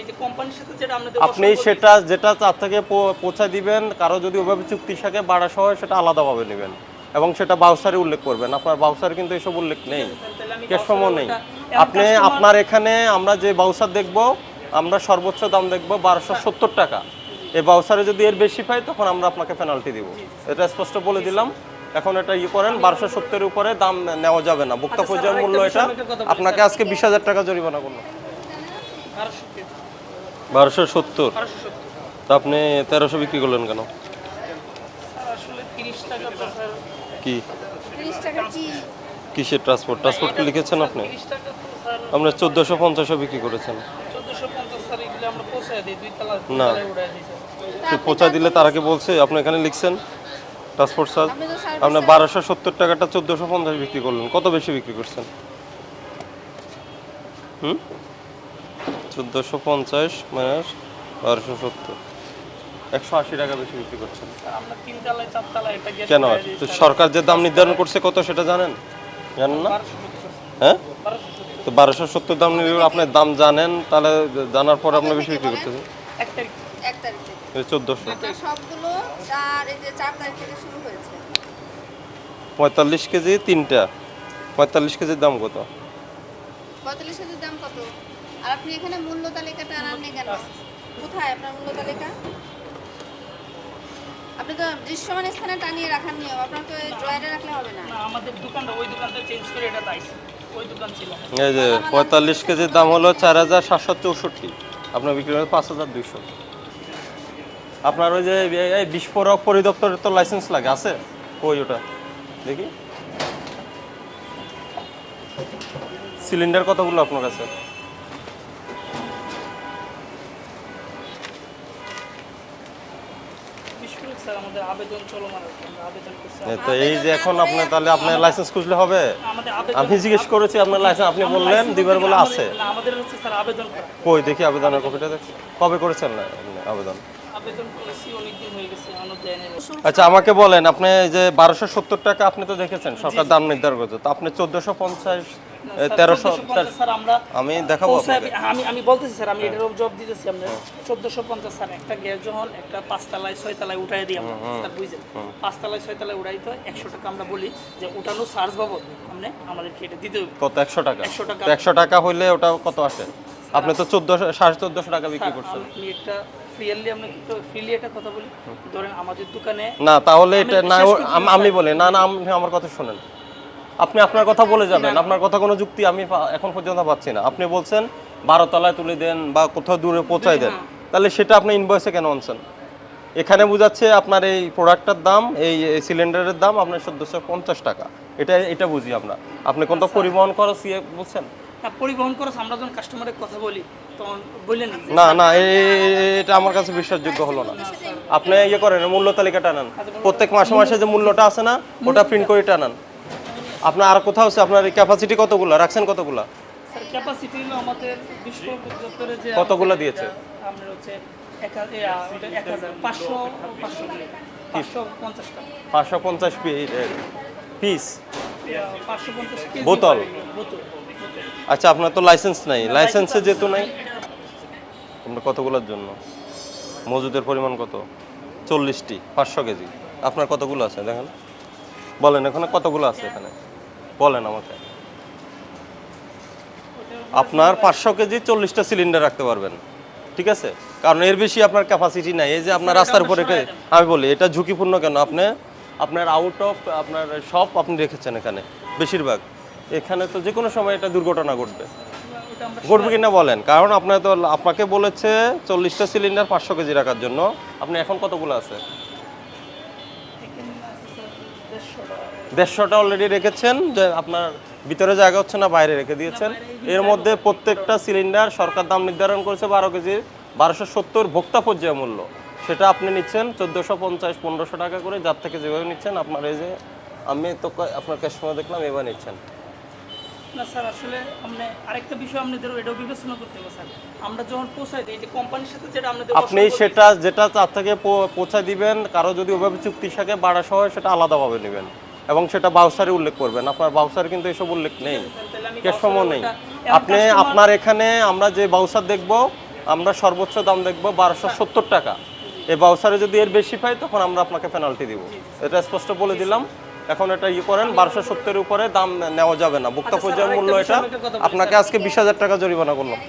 এই যে কোম্পানির সাথে যেটা আমরা আপনি সেটা যেটা তার থেকে পৌঁছে দিবেন, কারো যদি ওভাবে চুক্তির সাথে বাড়া সহ সেটা আলাদাভাবে নেবেন এবং সেটা বাউসারে উল্লেখ করবেন। আপনার বাউসারে কিন্তু এসব উল্লেখ নেই, ক্যাশ মেমো নেই। আপনি আপনার এখানে আমরা যে বাউসার দেখব, আমরা সর্বোচ্চ দাম দেখব 1270 টাকা। এই বাউসারে যদি এর বেশি পাই তখন আমরা আপনাকে পেনাল্টি দিব, এটা স্পষ্ট বলে দিলাম। এখন এটা করেন, 1270-এর উপরে দাম নেওয়া যাবে না, ভোক্তা পর্যায়ের মূল্য এটা। আপনাকে আজকে 20,000 টাকা জরিমানা করলো। 1270, তো আপনি 1300 বিক্রি করলেন কেন? কি কিসের ট্রান্সপোর্ট লিখেছেন আপনি? আপনি 1450 বিক্রি করেছেন না, পৌঁছা দিলে তার আগে বলছে আপনি এখানে লিখছেন ট্রান্সপোর্ট চার্জ। আপনি 1270 টাকাটা 1450 বিক্রি করলেন, কত বেশি বিক্রি করছেন? 1450 মাইনাস 1270, 180 টাকা বেশি বিক্রি করছেন। কেন? তো সরকার যে দাম নির্ধারণ করছে কত সেটা জানেন? জানেন না? হ্যাঁ, তো 1270 দাম নিলে আপনার দাম জানেন, তাহলে জানার পর আপনি বেশি বিক্রি করতেছেন। 1400 45 কেজি তিনটা, 45 কেজির দাম কত? 45 কেজির দাম কত? আর আপনি এখানে মূল্য তালিকাটা আনেননি কেন? কোথায় আপনার মূল্য তালিকা? আপনি তো দৃশ্যমান স্থানে টানিয়ে রাখার নিয়ম, আপনার তো ড্রয়ারে রাখলে হবে না। আমাদের দোকানটা ওই দোকানটা চেঞ্জ করে এটা তাইছে, ওই দোকান ছিল। এই যে 45 কেজির দাম হলো 4764, আপনার বিক্রি হলো 5200। আপনার ওই যে এই বিস্ফোরক পরিদপ্তরের তো লাইসেন্স লাগে, আছে ওই ওটা দেখি। সিলিন্ডার কতগুলো আপনার কাছে? স্যার আমাদের আবেদন চলমান আছে, আমরা আবেদন করছি। তো এই যে এখন আপনি তাহলে আপনার লাইসেন্স খুঁজলে হবে? আমি জিজ্ঞেস করেছি আপনার লাইসেন্স, আপনি বললেন দিবার বলে আছে। না, আমাদের হচ্ছে স্যার আবেদন করা। কই দেখি আবেদনের কপিটা দেখি, কবে করেছেন না আবেদন? আবেদন করেছি অনেক দিন হয়ে গেছে, এখনো দেয় নাই। আচ্ছা আমাকে বলেন, আপনি যে 1270 টাকা আপনি তো দেখেছেন সরকার দাম নির্ধারণ করেছে, তো আপনি 1450 1300 স্যার আমরা আমি দেখাবো আপনাকে। আমি বলতেছি স্যার, আমি এটার জবাব দিতেছি। আমরা 1450 স্যার একটা গ্যাস যখন একটা 5 তলায় 6 তলায় উঠাই দিই আমরা, স্যার বুঝছেন, 5 তলায় 6 তলায় উঠাইতে 100 টাকা আমরা বলি যে উঠানো চার্জ বাবদ আপনি আমাদেরকে এটা দিতে হবে। কত? 100 টাকা। 100 টাকা। 100 টাকা হইলে ওটা কত আসে? আপনি তো 1450 টাকা বিক্রি করছেন। আমি একটা ফ্রিলি আমরা কিন্তু ফ্রিলি একটা কথা বলি, ধরেন আমাদের দোকানে না, তাহলে এটা না, আমি বলি না না, আপনি আমার কথা শুনেন। আপনি আপনার কথা বলে যাবেন, আপনার কথা কোনো যুক্তি আমি এখন পর্যন্ত পাচ্ছি না। আপনি বলছেন 12 তলায় তুলে দেন বা কোথাও দূরে পৌঁছায় দেন, তাহলে সেটা আপনি ইনভয়েসে কেন আনছেন? এখানে বোঝাচ্ছে আপনার এই প্রোডাক্টটার দাম, এই সিলিন্ডারের দাম আপনার 1450 টাকা। এটা বুঝি আমরা। আপনি কোনটা পরিবহন খরচ বলছেন? পরিবহন খরচ আমরা যখন কাস্টমারের কথা বলি তখন বললেন না না, এটা আমার কাছে বিশ্বাসযোগ্য হলো না। আপনি ইয়ে করেন, মূল্য তালিকাটা আনান, প্রত্যেক মাসে মাসে যে মূল্যটা আছে না ওটা প্রিন্ট করে টানান। আপনার আর কোথাও আছে? আপনার ক্যাপাসিটি কতগুলো রাখছেন? কতগুলো স্যার ক্যাপাসিটি হলো আমাদের বিস্ফোরক পরিদপ্তরে যে কতগুলো দিয়েছে? আমরা হচ্ছে 550 পিস 550 কেজি বোতল। বোতল। আচ্ছা, আপনার তো লাইসেন্স নাই, লাইসেন্সে যেহেতু নাই, আপনার কতগুলোর জন্য মজুদের পরিমাণ কত? 40টি, 500 কেজি। আপনার কতগুলো আছে দেখেন, বলেন এখানে কতগুলো আছে? এখানে বলেন আমাকে। আপনার 500 কেজি 40টা সিলিন্ডার রাখতে পারবেন, ঠিক আছে? কারণ এর বেশি আপনার ক্যাপাসিটি নাই। এই যে আপনার রাস্তার উপরে, আমি বলি এটা ঝুঁকিপূর্ণ কেন? আপনার আউট অফ আপনার সব আপনি রেখেছেন এখানে বেশিরভাগ। এখানে তো যে কোনো সময় এটা দুর্ঘটনা ঘটবে কিনা বলেন। কারণ আপনাকে বলেছে 40টা সিলিন্ডার 500 কেজি রাখার জন্য। আপনি এখন কতগুলো আছে? 150টা অলরেডি রেখেছেন, যে আপনার ভিতরে জায়গা হচ্ছে না, বাইরে রেখে দিয়েছেন। এর মধ্যে প্রত্যেকটা সিলিন্ডার সরকার দাম নির্ধারণ করেছে 12 কেজি 1270 ভোক্তা পর্যায় মূল্য, সেটা আপনি নিচ্ছেন 1450 1500 টাকা করে, যার থেকে যেভাবে নিচ্ছেন। আপনার এই যে আমি তো আপনার কাস্টমার দেখলাম এবার নিচ্ছেন না স্যার। আসলে আপনি আরেকটা বিষয় আপনাদের এটাও বিবেচনা করতে হবে স্যার, আমরা যখন পৌঁছাই দিই যে কোম্পানির সাথে যেটা আমাদের আপনি সেটা যেটা তার থেকে পৌঁছায় দিবেন, কারো যদি ওইভাবে চুক্তির সাথে বাড়া সহ সেটা আলাদাভাবে নেবেন এবং সেটা বাউসারে উল্লেখ করবেন। আপনার বাউসারে কিন্তু এসব উল্লেখ নেই, ক্যাশ মেমো নেই। আপনি আপনার এখানে আমরা যে বাউসার দেখব, আমরা সর্বোচ্চ দাম দেখবো 1270 টাকা। এই বাউসারে যদি এর বেশি পাই তখন আমরা আপনাকে পেনাল্টি দিব, এটা স্পষ্ট বলে দিলাম। এখন এটা করেন, 1270-এর উপরে দাম নেওয়া যাবে না, ভোক্তা আচ্ছা, স্যার, পর্যায় মূল্য আরেকটা এটা। বিষয় আমি একটা কথা বলি, আপনাকে আজকে 20,000 টাকা জরিমানা করলাম।